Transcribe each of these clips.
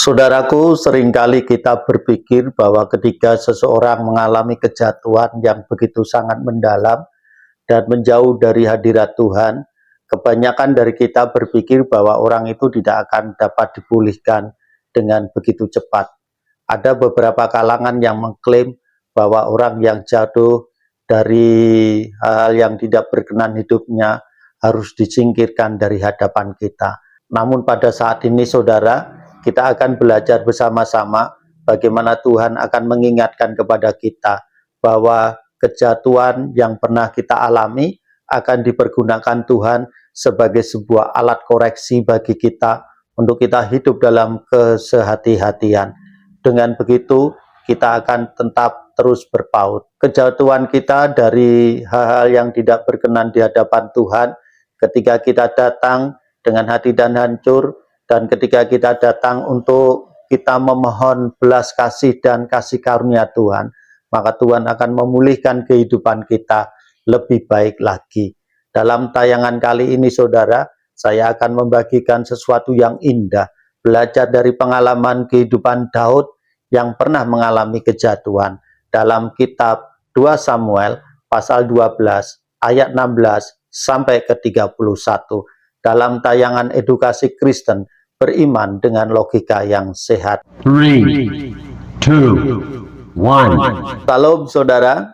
Saudaraku, seringkali kita berpikir bahwa ketika seseorang mengalami kejatuhan yang begitu sangat mendalam dan menjauh dari hadirat Tuhan, kebanyakan dari kita berpikir bahwa orang itu tidak akan dapat dipulihkan dengan begitu cepat. Ada beberapa kalangan yang mengklaim bahwa orang yang jatuh dari hal yang tidak berkenan hidupnya harus disingkirkan dari hadapan kita. Namun pada saat ini, saudara, kita akan belajar bersama-sama bagaimana Tuhan akan mengingatkan kepada kita bahwa kejatuhan yang pernah kita alami akan dipergunakan Tuhan sebagai sebuah alat koreksi bagi kita untuk kita hidup dalam kesehati-hatian. Dengan begitu, kita akan tetap terus berpaut. Kejatuhan kita dari hal-hal yang tidak berkenan di hadapan Tuhan, ketika kita datang dengan hati dan hancur, dan ketika kita datang untuk kita memohon belas kasih dan kasih karunia Tuhan, maka Tuhan akan memulihkan kehidupan kita lebih baik lagi. Dalam tayangan kali ini, saudara, saya akan membagikan sesuatu yang indah, belajar dari pengalaman kehidupan Daud yang pernah mengalami kejatuhan. Dalam kitab 2 Samuel pasal 12 ayat 16 sampai ke 31. Dalam tayangan edukasi Kristen, beriman dengan logika yang sehat. 3, 2, 1. Salam saudara,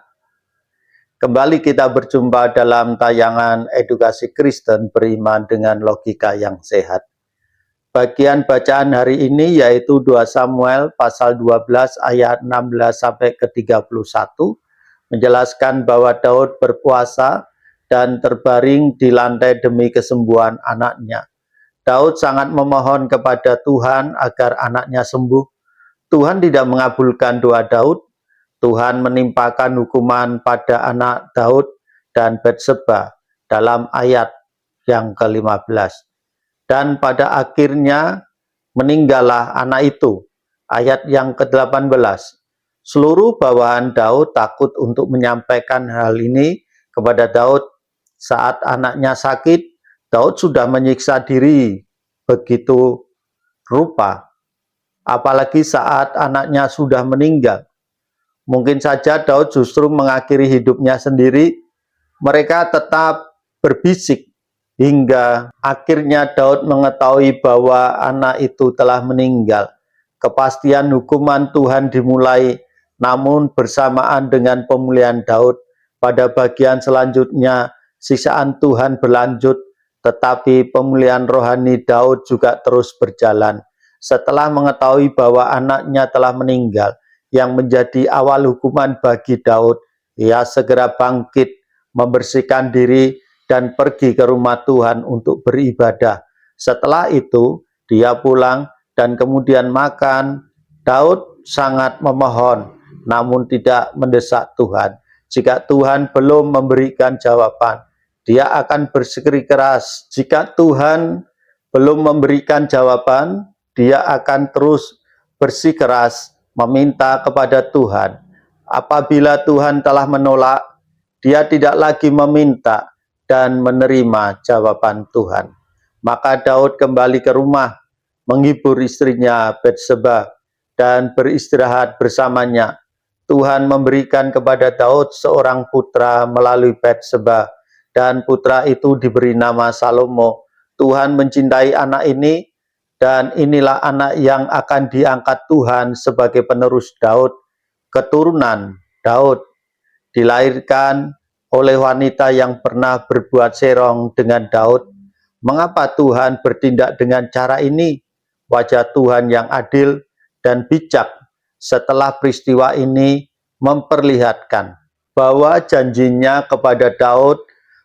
kembali kita berjumpa dalam tayangan edukasi Kristen beriman dengan logika yang sehat. Bagian bacaan hari ini yaitu 2 Samuel pasal 12 ayat 16 sampai ke 31 menjelaskan bahwa Daud berpuasa dan terbaring di lantai demi kesembuhan anaknya. Daud sangat memohon kepada Tuhan agar anaknya sembuh. Tuhan tidak mengabulkan doa Daud. Tuhan menimpakan hukuman pada anak Daud dan Batseba dalam ayat yang ke-15. Dan pada akhirnya meninggallah anak itu. Ayat yang ke-18. Seluruh bawahan Daud takut untuk menyampaikan hal ini kepada Daud saat anaknya sakit. Daud sudah menyiksa diri begitu rupa, apalagi saat anaknya sudah meninggal. Mungkin saja Daud justru mengakhiri hidupnya sendiri. Mereka tetap berbisik hingga akhirnya Daud mengetahui bahwa anak itu telah meninggal. Kepastian hukuman Tuhan dimulai, namun bersamaan dengan pemulihan Daud, pada bagian selanjutnya siksaan Tuhan berlanjut. Tetapi pemulihan rohani Daud juga terus berjalan. Setelah mengetahui bahwa anaknya telah meninggal, yang menjadi awal hukuman bagi Daud, ia segera bangkit, membersihkan diri, dan pergi ke rumah Tuhan untuk beribadah. Setelah itu, dia pulang dan kemudian makan. Daud sangat memohon, namun tidak mendesak Tuhan. Jika Tuhan belum memberikan jawaban, dia akan bersikeras. Jika Tuhan belum memberikan jawaban, dia akan terus bersikeras meminta kepada Tuhan. Apabila Tuhan telah menolak, dia tidak lagi meminta dan menerima jawaban Tuhan. Maka Daud kembali ke rumah, menghibur istrinya Batseba, dan beristirahat bersamanya. Tuhan memberikan kepada Daud seorang putra melalui Batseba, dan putra itu diberi nama Salomo. Tuhan mencintai anak ini, dan inilah anak yang akan diangkat Tuhan sebagai penerus Daud. Keturunan Daud dilahirkan oleh wanita yang pernah berbuat serong dengan Daud. Mengapa Tuhan bertindak dengan cara ini? Wajah Tuhan yang adil dan bijak setelah peristiwa ini memperlihatkan bahwa janjinya kepada Daud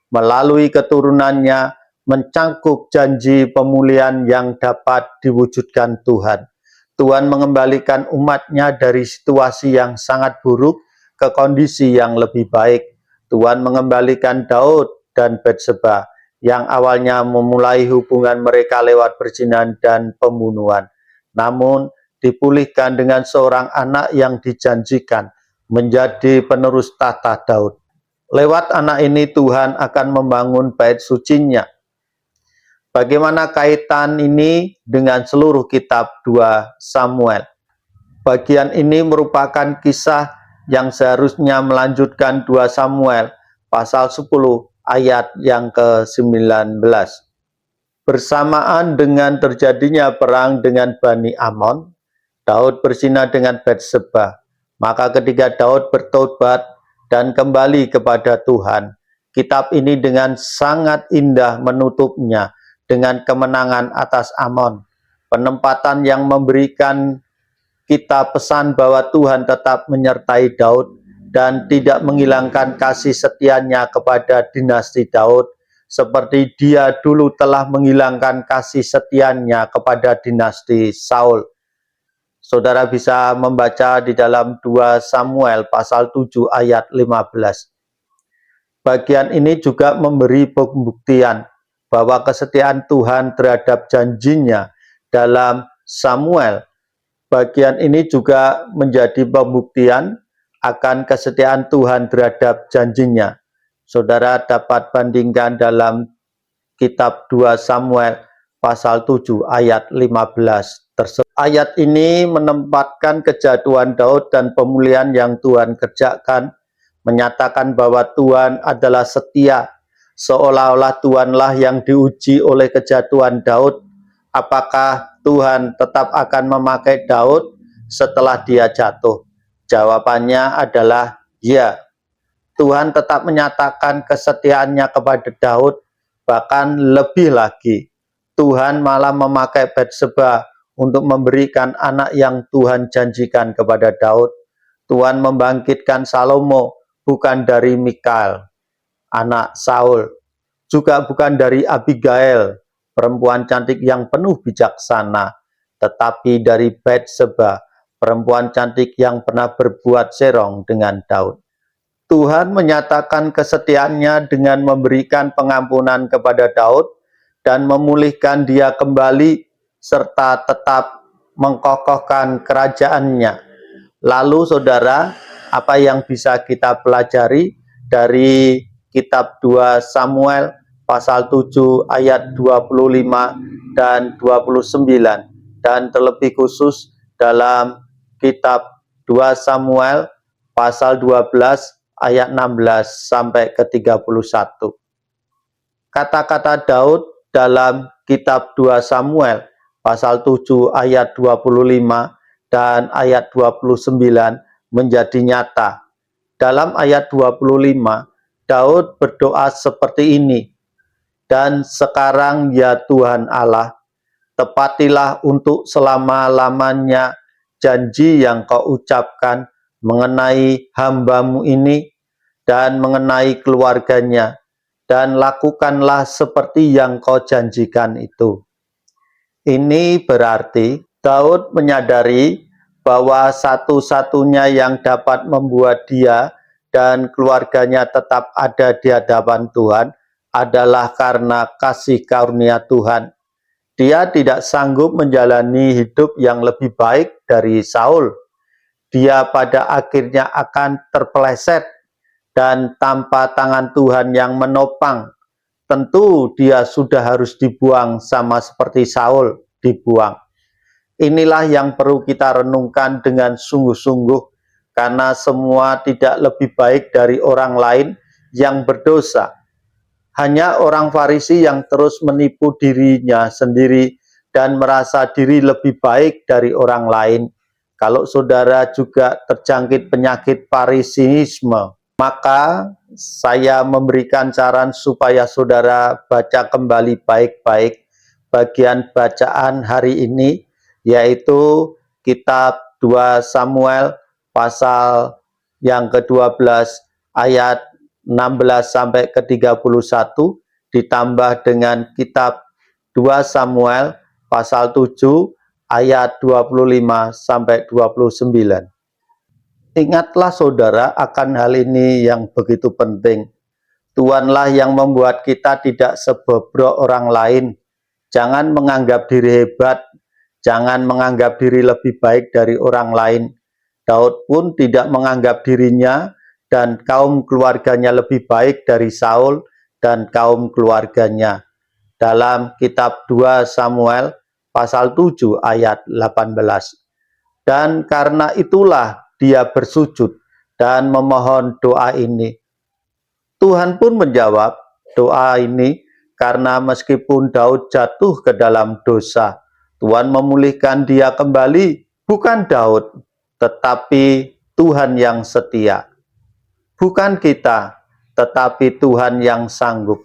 melalui keturunannya mencangkup janji pemulihan yang dapat diwujudkan Tuhan. Tuhan mengembalikan umatnya dari situasi yang sangat buruk ke kondisi yang lebih baik. Tuhan mengembalikan Daud dan Batseba yang awalnya memulai hubungan mereka lewat perzinahan dan pembunuhan, namun dipulihkan dengan seorang anak yang dijanjikan menjadi penerus tahta Daud. Lewat anak ini Tuhan akan membangun bait sucinya. Bagaimana kaitan ini dengan seluruh kitab 2 Samuel? Bagian ini merupakan kisah yang seharusnya melanjutkan 2 Samuel pasal 10 ayat yang ke-19. Bersamaan dengan terjadinya perang dengan Bani Amon, Daud berzina dengan Batseba. Maka ketika Daud bertobat dan kembali kepada Tuhan, kitab ini dengan sangat indah menutupnya dengan kemenangan atas Amon. Penempatan yang memberikan kita pesan bahwa Tuhan tetap menyertai Daud dan tidak menghilangkan kasih setianya kepada dinasti Daud, seperti dia dulu telah menghilangkan kasih setianya kepada dinasti Saul. Saudara bisa membaca di dalam 2 Samuel pasal 7 ayat 15. Bagian ini juga memberi pembuktian bahwa kesetiaan Tuhan terhadap janjinya dalam Samuel. Bagian ini juga menjadi pembuktian akan kesetiaan Tuhan terhadap janjinya. Saudara dapat bandingkan dalam kitab 2 Samuel pasal 7 ayat 15 tersebut. Ayat ini menempatkan kejatuhan Daud dan pemulihan yang Tuhan kerjakan, menyatakan bahwa Tuhan adalah setia, seolah-olah Tuhanlah yang diuji oleh kejatuhan Daud. Apakah Tuhan tetap akan memakai Daud setelah dia jatuh? Jawabannya adalah ya. Tuhan tetap menyatakan kesetiaannya kepada Daud, bahkan lebih lagi. Tuhan malah memakai Batseba untuk memberikan anak yang Tuhan janjikan kepada Daud. Tuhan membangkitkan Salomo bukan dari Mikal, anak Saul, juga bukan dari Abigail, perempuan cantik yang penuh bijaksana, tetapi dari Batseba, perempuan cantik yang pernah berbuat serong dengan Daud. Tuhan menyatakan kesetiaannya dengan memberikan pengampunan kepada Daud dan memulihkan dia kembali serta tetap mengkokohkan kerajaannya. Lalu saudara, apa yang bisa kita pelajari dari kitab 2 Samuel pasal 7 ayat 25 dan 29, dan terlebih khusus dalam kitab 2 Samuel pasal 12 ayat 16 sampai ke 31. Kata-kata Daud dalam kitab 2 Samuel pasal 7 ayat 25 dan ayat 29 menjadi nyata. Dalam ayat 25, Daud berdoa seperti ini, "Dan sekarang ya Tuhan Allah, tepatilah untuk selama-lamanya janji yang kau ucapkan mengenai hamba-Mu ini dan mengenai keluarganya, dan lakukanlah seperti yang kau janjikan itu." Ini berarti Daud menyadari bahwa satu-satunya yang dapat membuat dia dan keluarganya tetap ada di hadapan Tuhan adalah karena kasih karunia Tuhan. Dia tidak sanggup menjalani hidup yang lebih baik dari Saul. Dia pada akhirnya akan terpeleset, dan tanpa tangan Tuhan yang menopang, tentu dia sudah harus dibuang sama seperti Saul dibuang. Inilah yang perlu kita renungkan dengan sungguh-sungguh, karena semua tidak lebih baik dari orang lain yang berdosa. Hanya orang Farisi yang terus menipu dirinya sendiri dan merasa diri lebih baik dari orang lain. Kalau saudara juga terjangkit penyakit Farisiisme, maka saya memberikan saran supaya saudara baca kembali baik-baik bagian bacaan hari ini, yaitu kitab 2 Samuel pasal yang ke-12 ayat 16 sampai ke 31 ditambah dengan kitab 2 Samuel pasal 7 ayat 25 sampai 29. Ingatlah saudara akan hal ini yang begitu penting. Tuhanlah yang membuat kita tidak sebobrok orang lain. Jangan menganggap diri hebat, jangan menganggap diri lebih baik dari orang lain. Daud pun tidak menganggap dirinya dan kaum keluarganya lebih baik dari Saul dan kaum keluarganya. dalam kitab 2 Samuel pasal 7 ayat 18. Dan karena itulah dia bersujud dan memohon doa ini. Tuhan pun menjawab doa ini karena meskipun Daud jatuh ke dalam dosa, Tuhan memulihkan dia kembali, bukan Daud, tetapi Tuhan yang setia. Bukan kita, tetapi Tuhan yang sanggup.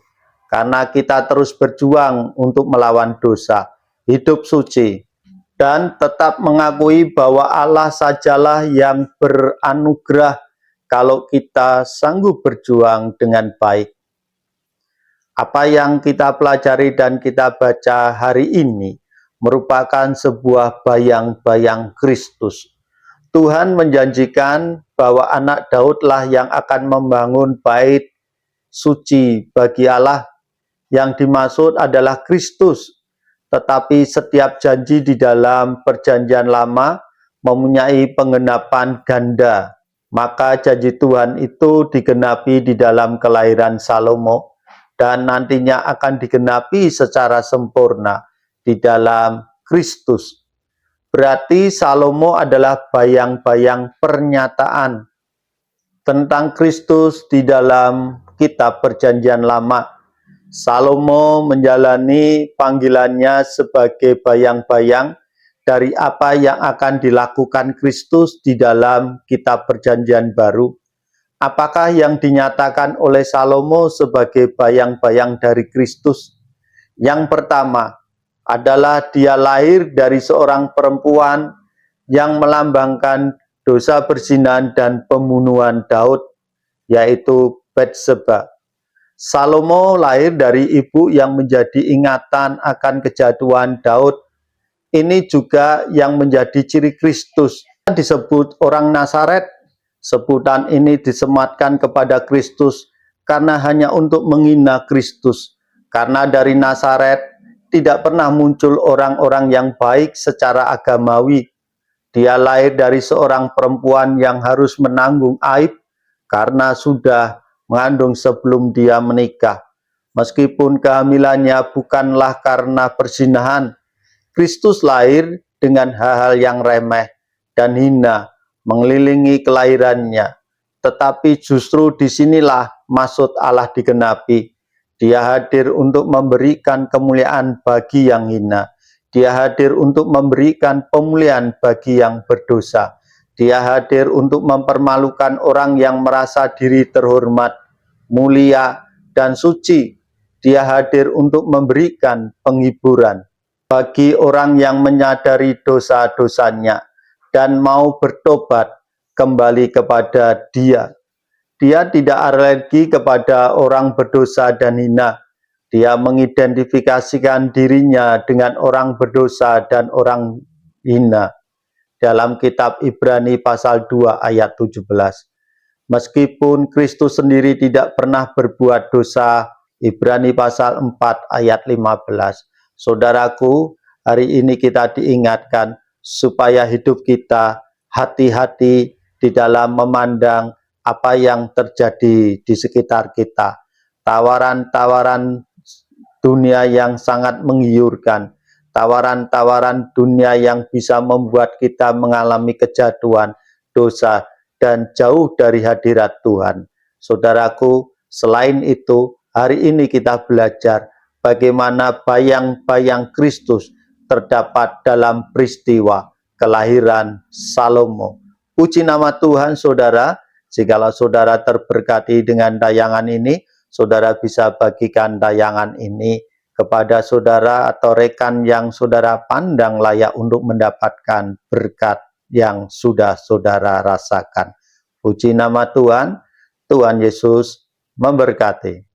Karena kita terus berjuang untuk melawan dosa, hidup suci, dan tetap mengakui bahwa Allah sajalah yang beranugerah kalau kita sanggup berjuang dengan baik. Apa yang kita pelajari dan kita baca hari ini merupakan sebuah bayang-bayang Kristus. Tuhan menjanjikan bahwa anak Daudlah yang akan membangun bait suci bagi Allah. Yang dimaksud adalah Kristus. Tetapi setiap janji di dalam perjanjian lama mempunyai penggenapan ganda. Maka janji Tuhan itu digenapi di dalam kelahiran Salomo dan nantinya akan digenapi secara sempurna di dalam Kristus. Berarti Salomo adalah bayang-bayang pernyataan tentang Kristus di dalam kitab perjanjian lama. Salomo menjalani panggilannya sebagai bayang-bayang dari apa yang akan dilakukan Kristus di dalam kitab perjanjian baru. Apakah yang dinyatakan oleh Salomo sebagai bayang-bayang dari Kristus? Yang pertama adalah dia lahir dari seorang perempuan yang melambangkan dosa perzinahan dan pembunuhan Daud, yaitu Batseba. Salomo lahir dari ibu yang menjadi ingatan akan kejatuhan Daud. Ini juga yang menjadi ciri Kristus. Disebut orang Nazaret, sebutan ini disematkan kepada Kristus karena hanya untuk menghina Kristus. Karena dari Nazaret tidak pernah muncul orang-orang yang baik secara agamawi. Dia lahir dari seorang perempuan yang harus menanggung aib karena sudah mengandung sebelum dia menikah. Meskipun kehamilannya bukanlah karena perzinahan, Kristus lahir dengan hal-hal yang remeh dan hina mengelilingi kelahirannya. Tetapi justru disinilah maksud Allah digenapi. Dia hadir untuk memberikan kemuliaan bagi yang hina. Dia hadir untuk memberikan pemulihan bagi yang berdosa. Dia hadir untuk mempermalukan orang yang merasa diri terhormat, mulia, dan suci. Dia hadir untuk memberikan penghiburan bagi orang yang menyadari dosa-dosanya dan mau bertobat kembali kepada Dia. Dia tidak alergi kepada orang berdosa dan hina. Dia mengidentifikasikan dirinya dengan orang berdosa dan orang hina. Dalam kitab Ibrani pasal 2 ayat 17. Meskipun Kristus sendiri tidak pernah berbuat dosa, Ibrani pasal 4 ayat 15. Saudaraku, hari ini kita diingatkan supaya hidup kita hati-hati di dalam memandang apa yang terjadi di sekitar kita. Tawaran-tawaran dunia yang sangat menggiurkan, tawaran-tawaran dunia yang bisa membuat kita mengalami kejatuhan, dosa, dan jauh dari hadirat Tuhan. Saudaraku, selain itu, hari ini kita belajar bagaimana bayang-bayang Kristus terdapat dalam peristiwa kelahiran Salomo. Puji nama Tuhan, saudara. Jikalau saudara terberkati dengan tayangan ini, saudara bisa bagikan tayangan ini kepada saudara atau rekan yang saudara pandang layak untuk mendapatkan berkat yang sudah saudara rasakan. Puji nama Tuhan, Tuhan Yesus memberkati.